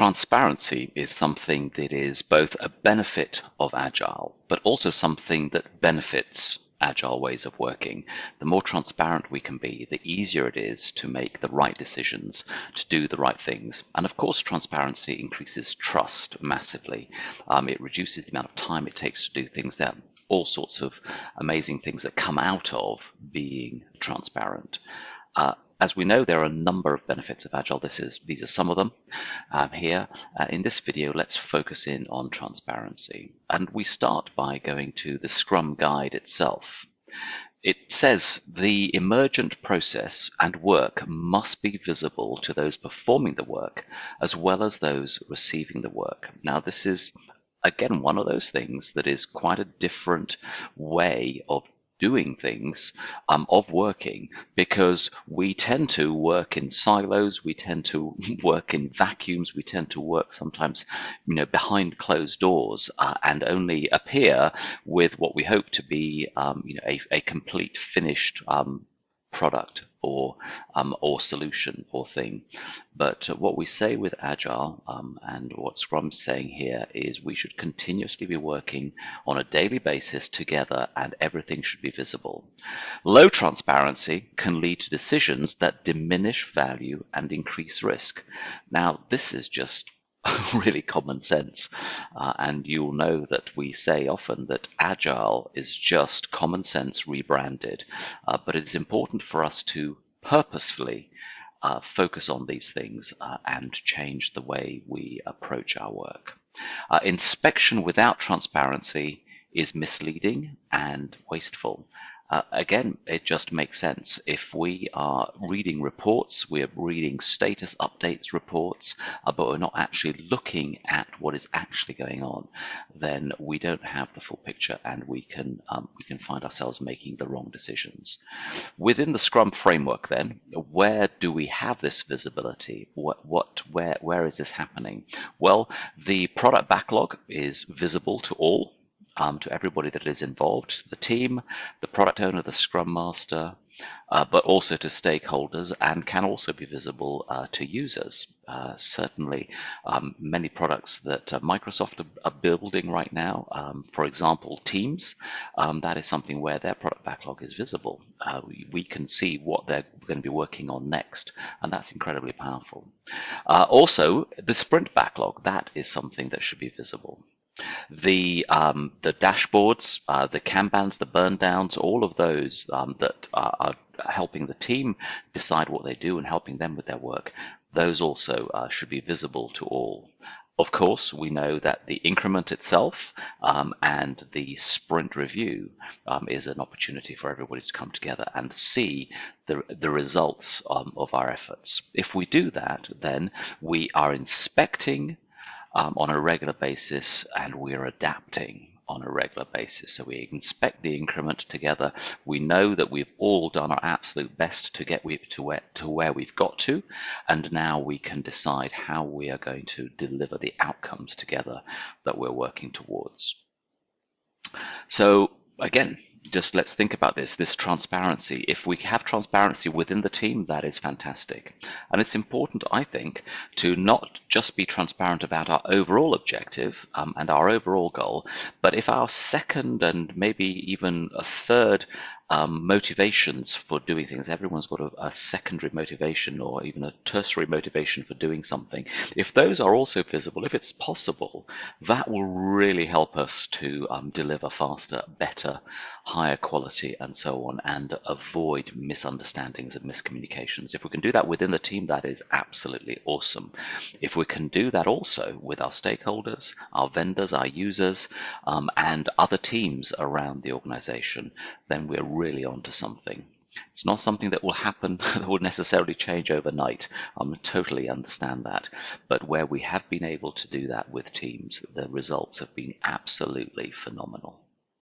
Transparency is something that is both a benefit of Agile, but also something that benefits Agile ways of working. The more transparent we can be, the easier it is to make the right decisions, to do the right things. And of course, transparency increases trust massively. It reduces the amount of time it takes to do things. There are all sorts of amazing things that come out of being transparent. As we know, there are a number of benefits of Agile. These are some of them here. In this video, let's focus in on transparency. And we start by going to the Scrum Guide itself. It says the emergent process and work must be visible to those performing the work as well as those receiving the work. Now, this is, again, one of those things that is quite a different way of doing things, of working, because we tend to work in silos, we tend to work in vacuums, we tend to work sometimes, behind closed doors, and only appear with what we hope to be, a complete finished product or solution or thing. But what we say with Agile, and what Scrum's saying here, is we should continuously be working on a daily basis together, and everything should be visible. Low transparency can lead to decisions that diminish value and increase risk. Now, this is just really common sense, and you'll know that we say often that Agile is just common sense rebranded, but it's important for us to purposefully focus on these things and change the way we approach our work. Inspection without transparency is misleading and wasteful. Again, it just makes sense. If we are reading reports, we're reading status updates reports, but we're not actually looking at what is actually going on, then we don't have the full picture, and we can find ourselves making the wrong decisions. Within the Scrum framework, then, where do we have this visibility? Where is this happening? Well, the product backlog is visible to all. To everybody that is involved, the team, the product owner, the Scrum Master, but also to stakeholders, and can also be visible to users. Certainly, many products that Microsoft are building right now, for example, Teams, that is something where their product backlog is visible. We can see what they're going to be working on next, and that's incredibly powerful. Also, the sprint backlog, that is something that should be visible. The dashboards, the Kanbans, the burn downs, all of those that are helping the team decide what they do and helping them with their work, those also should be visible to all. Of course, we know that the increment itself and the sprint review is an opportunity for everybody to come together and see the results of our efforts. If we do that, then we are inspecting on a regular basis, and we're adapting on a regular basis. So we inspect the increment together. We know that we've all done our absolute best to get to where we've got to, and now we can decide how we are going to deliver the outcomes together that we're working towards. So again, just let's think about this transparency. If we have transparency within the team, that is fantastic. And it's important, I think, to not just be transparent about our overall objective and our overall goal, but if our second and maybe even a third motivations for doing things, everyone's got a secondary motivation or even a tertiary motivation for doing something. If those are also visible, if it's possible, that will really help us to deliver faster, better, higher quality, and so on, and avoid misunderstandings and miscommunications. If we can do that within the team, that is absolutely awesome. If we can do that also with our stakeholders, our vendors, our users, and other teams around the organization, then we're really onto something. It's not something that will happen, that will necessarily change overnight. I totally understand that. But where we have been able to do that with teams, the results have been absolutely phenomenal.